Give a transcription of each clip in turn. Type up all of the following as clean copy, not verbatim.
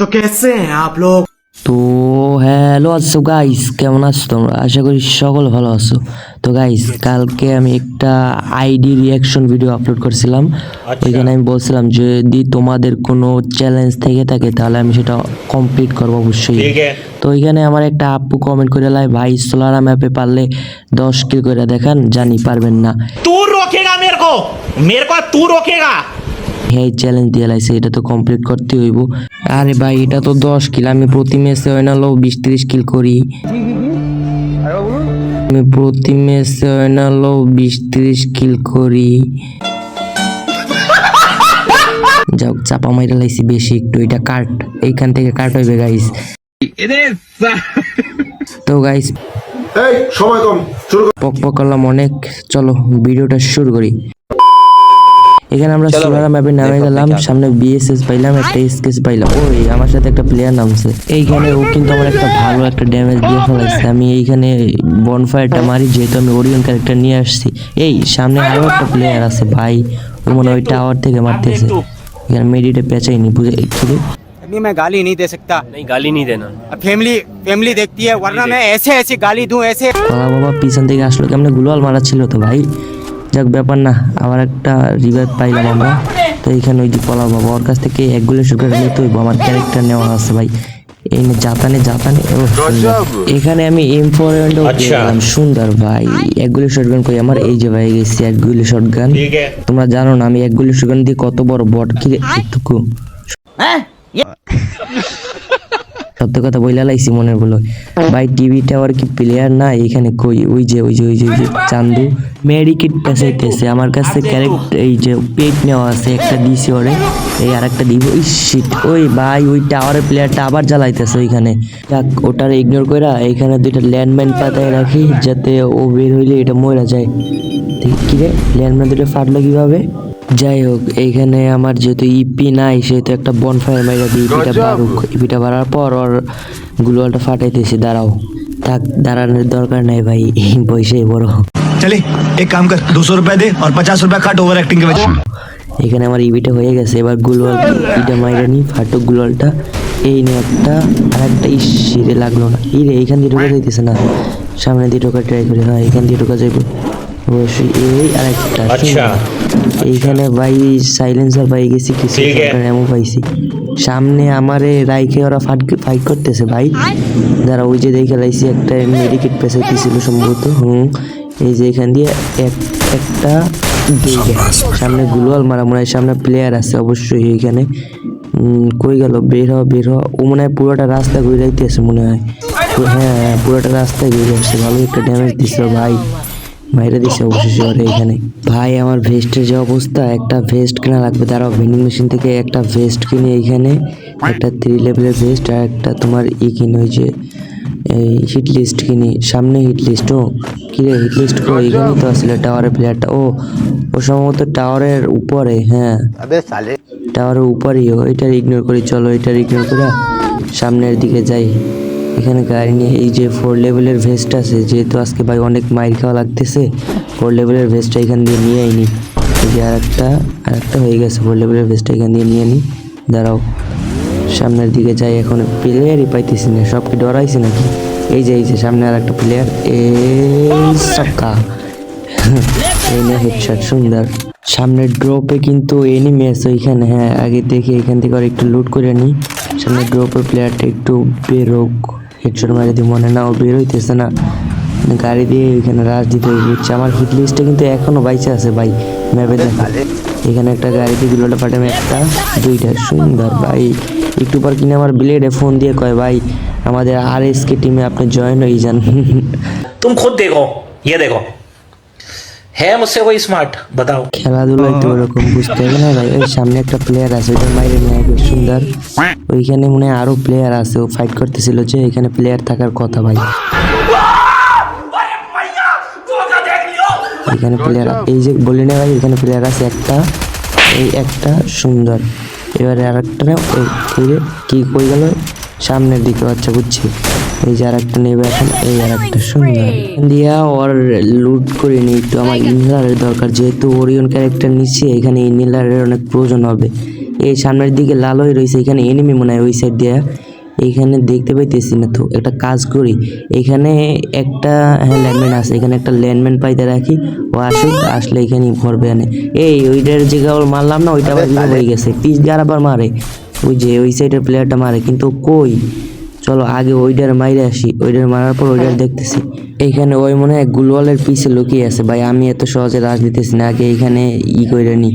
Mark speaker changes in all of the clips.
Speaker 1: तो कैसे हैं आप लोग।
Speaker 2: তো হ্যালো আছো গাইস, কেমন আছো তোমরা? আশা করি সকল ভালো আছো। তো গাইস, কালকে আমি একটা আইডি রিয়াকশন ভিডিও আপলোড করছিলাম। ওইখানে আমি বলছিলাম যদি তোমাদের কোনো চ্যালেঞ্জ থেকে থাকে তাহলে আমি সেটা কমপ্লিট করবো অবশ্যই। তো ওইখানে আমার একটা আপু কমেন্ট করে লাই, ভাই সোলারা ম্যাপে পারলে 10 কিল করে দেখান, জানি পারবেন না।
Speaker 3: तू रोकेगा मेरे को तू रोकेगा।
Speaker 2: হ্যাঁ, চ্যালেঞ্জ দিয়ে লাইছে, এটা তো কমপ্লিট করতে হইব। আরে ভাই, এটা তো 10 কিল, আমি প্রতি ম্যাচে হয় না লো 20-30 কিল করি। আমি প্রতি ম্যাচে হয় না লো 20-30 কিল করি। যাও, চাপা মাইরা লাইছি বেশি একটু, এটা কাট, এইখান থেকে কাট হইবে গাইস। তো গাইস,
Speaker 1: সময় কম,
Speaker 2: পক পক করলাম অনেক, চলো ভিডিওটা শুরু করি। এখানে আমরা সোলারা ম্যাপে নামে গেলাম, সামনে বিএসএস পাইলাম, একটা এসকেস পাইলাম। ওই আমার সাথে একটা প্লেয়ার নামছে এইখানে, ও কিন্তু আমার একটা ভালো একটা ড্যামেজ দিয়ে ফেলাইছে। আমি এইখানে বনফায়ারটা মারি, যেহেতু আমি ওরিয়ন ক্যারেক্টার নিয়ে আসছি। এই সামনে আরো একটা প্লেয়ার আছে ভাই, ও মনে হয় ওই টাওয়ার থেকে মারতেছে। এখানে মেডিটে পেঁচাইনি, বুঝে কি রে?
Speaker 4: अभी मैं गाली नहीं दे सकता।
Speaker 5: नहीं गाली नहीं देना।
Speaker 4: अब फैमिली देखती है, वरना मैं ऐसे ऐसे गाली दूं ऐसे।
Speaker 2: বাবা বাবা, পিছন থেকে আসলো কেমনে, গুলোয়াল মারা ছিল তো ভাই। যাক, ব্যাপার না, আবার একটা রিভাইভ পাইলাম আমরা। তো এইখানে ওই যে পলা বাবা, ওর কাছ থেকে এক গুলি শুট করে নিতে হইব, আমার ক্যারেক্টার নেওয়া আছে ভাই। এই জাতানে ও সুন্দর। এখানে আমি M4 পেলাম, সুন্দর ভাই। এক গুলি শটগান কই আমার, এই যে ভাই গেছি এক গুলি শটগান। তোমরা জানো না আমি এক গুলি শটগান দিয়ে কত বড় বট কি এটুকু। সত্য কথা বইলা লাইছি মনের বলো ভাই। টিভি টাওয়ার কি প্লেয়ার না এখানে কই? ওই যে চান্দু মেডিকিট পেছাইতেছে আমার কাছে। ক্যারেক্টার এই যে পেট নেওয়া আছে, একটা দিছি ওরে, এই আর একটা দিব। শিট, ওই ভাই ওই টাওয়ারের প্লেয়ারটা আবার জ্বালাইতেছে ওইখানে। যাক, ওটারে ইগনোর কইরা এইখানে দুইটা ল্যান্ডমাইন পাতায় রাখি, যাতে ও বের হইলে এটা মরে যায়। কি রে, ল্যান্ডমাইন দুটো ফাটলো কিভাবে? যাই হোক, এইখানে আমার যেহেতু ইপি নাই, সেহেতু একটা বনফায়ার মাইরা দিই। ইপিটা বাড়ুক, ইপিটা বাড়ার পর ওর গ্লুয়ালটা ফাটাইতেছি। দাঁড়াও, থাক, দাঁড়ানোর দরকার নাই ভাই, বসেই বড়।
Speaker 6: चले एक काम कर 200 रुपए दे और 50 रुपए काट ओवर एक्टिंग के वजह।
Speaker 2: এখানে আমার ইপিটা হয়ে গেছে, এবার গ্লুয়াল ইটা মাইরা নি, ফাটুক গ্লুয়ালটা। এই নিয়ে একটা আর একটা, ইসিরে লাগলো না। ইরে, এইখান দিয়ে ঢোকা যাইতেছে না, সামনে দিয়ে ঢোকা ট্রাই করি। হ্যাঁ, এইখান দিয়ে ঢোকা যাইব অবশ্যই। এই আর একটা, এইখানে ভাই সাইলেন্সার পাই গেছি, কিছু এমন পাইছি। সামনে আমারে রাইখে ওরা ফাইট করতেছে ভাই। যারা ওই যে দেখে লাইছি একটা মেডিকেট পেছাইতেছিল সম্ভবত। এই যে এখান দিয়ে একটা সামনে গ্লুয়াল মারা, মনে হয় সামনে প্লেয়ার আছে অবশ্যই। এইখানে কই গেল? বের হ। ও মনে হয় পুরোটা রাস্তা ঘুরে যাইতেছে মনে হয়। হ্যাঁ, পুরোটা রাস্তায় ঘুরে আসছে। ভালো একটা ড্যামেজ দিছিল ভাই, মাইরে দিছে অবশ্যই ওরে। এখানে ভাই আমার ভেস্টের যে অবস্থা, একটা ভেস্ট কেনা লাগবে। দাঁড়াও, ভেন্ডিং মেশিন থেকে একটা ভেস্ট কিনে, এইখানে একটা 3 লেভেলের ভেস্ট, আর একটা তোমার কিনে, ওই যে এই হিট লিস্ট কিনি। সামনে হিট লিস্ট, ও কি রে হিট লিস্ট কো? এইখানেই তো আসলে টাওয়ারের প্লেয়ারটা। ও সম্ভবত টাওয়ারের উপরে। হ্যাঁ, টাওয়ারের উপরেই। এটার ইগনোর করি, চলো এটার ইগনোর করে সামনের দিকে যাই। এখানে গাড়ি নিয়ে, এই যে 4 লেভেলের ভেস্ট আছে, যেহেতু আজকে ভাই অনেক মাইর খাওয়া লাগতেছে, 4 লেভেলের ভেস্টটা এখান দিয়ে নিয়ে আইনি। এই যে আর একটা হয়ে গেছে, 4 লেভেলের ভেস্টটা এখান দিয়ে নিয়ে নিই। দাঁড়াও, সামনের দিকে যাই। এখন প্লেয়ারই পাইতেছি না, সব কি ডরাইছে নাকি? এই যে সামনে আর একটা প্লেয়ার, এই সক্কা। এই নে হেডশট, সুন্দর। সামনের ড্রপে কিন্তু এনিমি আছে ওইখানে। হ্যাঁ, আগে দেখি এখান থেকে আর একটু লুট করে নিই। সামনে ড্রপের প্লেয়ারটা একটু বেরোক, হেডশট মারি দিই। মনে না, ও বের হইতেছে না, গাড়ি দিয়ে ওইখানে রাশ দিতে হচ্ছে। আমার হিট লিস্টে কিন্তু এখনো বাইচে আছে ভাই, ম্যাপে দেখা। এখানে একটা গাড়ি দিয়ে গুলোটা পাঠাবে, একটা দুইটা, সুন্দর ভাই। একটু পর কিনে আমার ব্লেডে ফোন দিয়ে কয়, ভাই আমাদের RSK টিমে আপনি জয়েন হয়ে যান।
Speaker 3: तुम खुद देखो, ये देखो है मुझसे कोई स्मार्ट, बताओ।
Speaker 2: খেলাধুলায় তো ওরকম বুঝতে হবে না ভাই। ওই সামনে একটা প্লেয়ার আছে, ওইটার বাইরে নিয়ে বেশ সুন্দর। ওইখানে মনে হয় আরো প্লেয়ার আছে, ও ফাইট করতেছিল, যে এখানে প্লেয়ার থাকার কথা ভাই। এখানে প্লেয়ার, এই যে বলি না ভাই, এখানে প্লেয়ার আছে একটা, এই একটা, সুন্দর। এবারে আর একটা না, কি কই গেল সামনের দিকে, আচ্ছা বুঝছি। এই যে আর একটা নেবে এখন, এই আর একটা, সুন্দর। দিয়া ওর লুট করে নিই একটু, আমার ইনহেলারের দরকার, যেহেতু ওরিয়ন ক্যারেক্টার নিচ্ছি, এখানে ইনহেলারের অনেক প্রয়োজন হবে। এই সামনের দিকে লাল হয়ে রয়েছে, এখানে এনিমি মনে হয় ওই সাইড দিয়ে। এইখানে দেখতে পাইতেছি না তো, একটা কাজ করি, এখানে একটা ল্যান্ডম্যান আছে, এখানে একটা ল্যান্ডম্যান পাইতে রাখি, ও আসুক, আসলে এখানে ভরবে আনে। এই ওইটার জায়গা ওর মারলাম না, ওইটা আবার বিভাগ হয়ে গেছে, পিচ দিয়ে আবার মারে, ওই যে ওই সাইডের প্লেয়ারটা মারে, কিন্তু কই, চলো আগে ওইটার মাইরে আসি, ওইটার মারার পর ওইটার দেখতেছি। এইখানে ওই মনে হয় গুলওয়ালের পিছে লুকিয়ে আছে ভাই, আমি এত সহজে রাজ দিতেছি না, আগে এইখানে করে নি,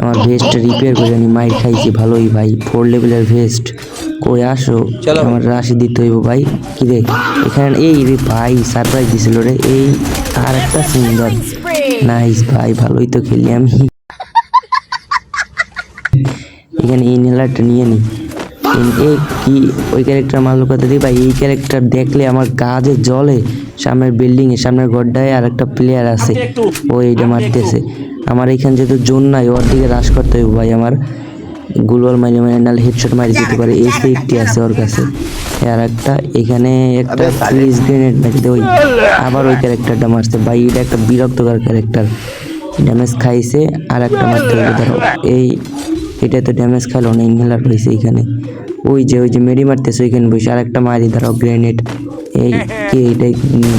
Speaker 2: আমার ভেস্টটা রিপেয়ার করে নি, মাইর খাইছি ভালোই ভাই, 4 লেভেলের ভেস্ট। কই আসো, আমার রাশি দিতে হইব ভাই। কি রে এখানে, এই রে ভাই সারপ্রাইজ দিছিল রে, এই আর একটা সুন্দর, নাইস ভাই, ভালোই তো খেলি আমি। এখানে ইনহেলারটা নিয়ে নি, এই কি ওই ক্যারেক্টার মারলো কথা দিই ভাই, এই ক্যারেক্টার দেখলে আমার গা যে জ্বলে। সামনের বিল্ডিং এ, সামনের গড্ডায় আর একটা প্লেয়ার আছে, ও এইটা মারতেছে। আমার এখানে যেহেতু জোন নাই, ওর দিকে রাশ করতে হবে ভাই, আমার গুলওয়াল মারি মারি নাহলে হেডশট মারি দিতে পারে, এই সেফটি আছে ওর কাছে। আর একটা এখানে একটা ফ্রিজ গ্রেনেড মেরে ওই আবার ওই ক্যারেক্টারটা মারছে ভাই, এটা একটা বিরক্তকর ক্যারেক্টার, ড্যামেজ খাইছে। আর একটা মারতে হবে, ধরো এই, এটা তো ড্যামেজ খাইলো না, ইনহেলার রয়েছে এইখানে, ওই যে মেরি মারতেছে ওইখানে বসে, আর একটা মারি ধরো গ্রেনেড, এই কি এইটাই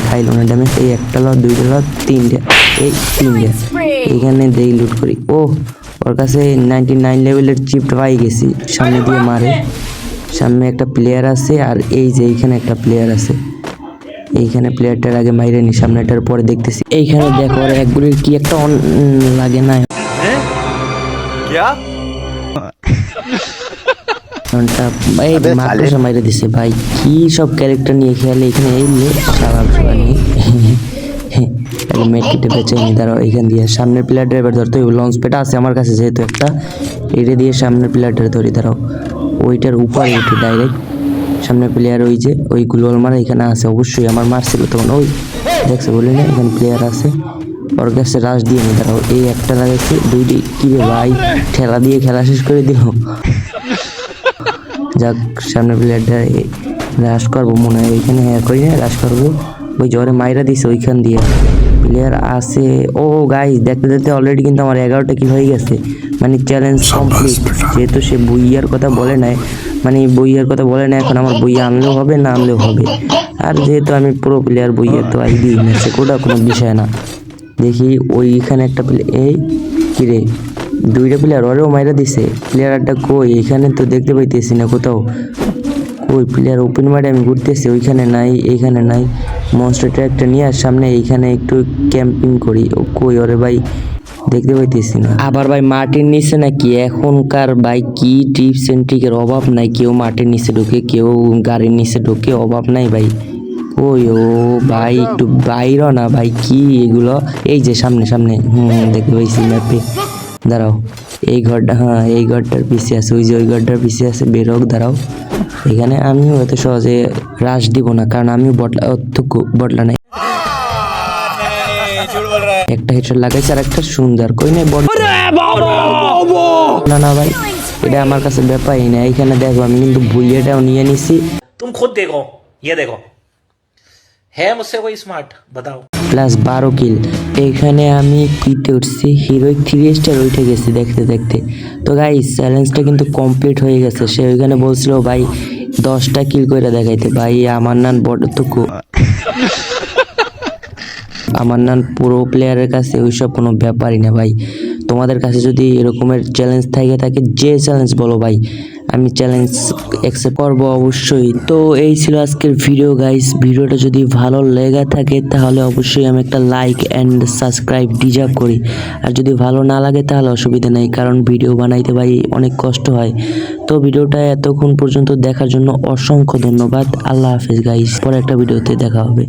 Speaker 2: খাইলো না ড্যামেজ, এই একটা ল, দুইটা ল, তিনটা, এই তিনটা। এইখানে দেই লুট করি, ও ওর কাছে 99 লেভেলের চিপটা পাই গেছি, সামনে দিয়ে মারে, সামনে একটা প্লেয়ার আছে, আর এই যে এইখানে একটা প্লেয়ার আছে, এইখানে প্লেয়ারটার আগে মাইরে নি, সামনেটার পরে দেখতেছি। এইখানে দেখো আর এক গুলির কি একটা লাগে না, এই মাকড়সা মাইরে দিছে ভাই, কি সব ক্যারেক্টার নিয়ে খেলে এখানে, এই সাবাব মেটকিটে বেঁচে নি, দাঁড়াও এখান দিয়ে সামনের প্লেয়ার ড্রাইভার ধরতে ওই লঞ্চ প্যাড আছে আমার কাছে যেহেতু একটা, এটা দিয়ে সামনের প্লেয়ারটা ধরি, দাঁড়াও ওইটার উপরে উঠে ডাইরেক্ট সামনের প্লেয়ার, ওই যে ওই গুলওয়াল মারা এখানে আছে, অবশ্যই আমার মারছিল তখন, ওই দেখছো বলি না এখানে প্লেয়ার আছে, ওর কাছে রাশ দিয়ে নি, দাঁড়াও এই একটা লাগাইছে, দুইটি কি রে ভাই, ঠেলা দিয়ে খেলা শেষ করে দিল। যাক সামনে প্লেয়ারটা রাশ করবো মনে হয়, ওইখানে করি না রাশ করবো, ওই জ্বরে মাইরা দিছে ওইখান দিয়ে প্লেয়ার আছে। ও গাইস দেখতে দেখতে অলরেডি কিন্তু আমার 11টা কিল হয়ে গেছে, মানে চ্যালেঞ্জ কমপ্লিট। যেহেতু সে বইয়ার কথা বলে নাই, মানে বইয়ার কথা বলে না, এখন আমার বইয়া আনলেও হবে না আনলেও হবে, আর যেহেতু আমি প্রো প্লেয়ার, বইয়া তো আইডি ম্যাচে কোটা কোনো বিষয় না। দেখি ওইখানে একটা এই কিরে দুইটা প্লেয়ার ওরেও মাইরা দিছে, প্লেয়ারটা কই, এখানে তো দেখতে পাইতেছি না কোথাও, কই প্লেয়ার ওপেন মারে আমি ঘুরতেছি, ওইখানে নাই, এইখানে নাই, মনস্টার ট্র্যাকটা নিয়ে আর সামনে এইখানে একটু ক্যাম্পিং করি, ও কই ওরে ভাই দেখতে পাইতেছি না। আবার ভাই মাটির নিচে নাকি, এখনকার ভাই কি টিপস এন্ড ট্রিকের অভাব নাই, কেউ মাটির নিচে ঢোকে, কেউ গাড়ির নিচে ঢোকে, অভাব নাই ভাই। ওই ও ভাই একটু বাইরও না ভাই, কি এগুলো, এই যে সামনে সামনে দেখতে পাইছি ম্যাপে, দাঁড়াও এই ঘরটা, হ্যাঁ এই ঘরটার পিছিয়ে আছে, ওই যে ওই ঘরটার পিছিয়ে আছে, বের হোক দাঁড়াও। এখানে আমিও এত সহজে রাশ দিব না, কারণ আমিও বটলা নাই, একটা হেডশট লাগাইছে আর একটা সুন্দর, কই নাই না না ভাই, এটা আমার কাছে ব্যাপারই না। এইখানে দেখো আমি কিন্তু বুইয়াটাও নিয়ে নিছি,
Speaker 3: तुम खुद देखो, ये देखो, है मुझसे कोई स्मार्ट, बताओ।
Speaker 2: প্লাস 12 কিল। এইখানে আমি কিতে উঠছি, হিরোইক 3 স্টার উঠে গেছি দেখতে দেখতে। তো গাইস চ্যালেঞ্জটা কিন্তু কমপ্লিট হয়ে গেছে, সে ওইখানে বলছিল ভাই 10টা কিল করে দেখাইতে, ভাই আমার নান বড়টুকু, আমার নান পুরো প্লেয়ারের কাছে ওইসব কোনো ব্যাপারই না ভাই। তোমাদের কাছে যদি এরকমের চ্যালেঞ্জ থাকে, যে চ্যালেঞ্জ বলো ভাই, আমি চ্যালেঞ্জ অ্যাকসেপ্ট করবো অবশ্যই। তো এই ছিল আজকের ভিডিও গাইস, ভিডিওটা যদি ভালো লেগে থাকে তাহলে অবশ্যই আমি একটা লাইক অ্যান্ড সাবস্ক্রাইব ডিজার্ভ করি, আর যদি ভালো না লাগে তাহলে অসুবিধা নেই, কারণ ভিডিও বানাইতে ভাই অনেক কষ্ট হয়। তো ভিডিওটা এতক্ষণ পর্যন্ত দেখার জন্য অসংখ্য ধন্যবাদ। আল্লাহ হাফেজ গাইস, পরে একটা ভিডিওতে দেখা হবে।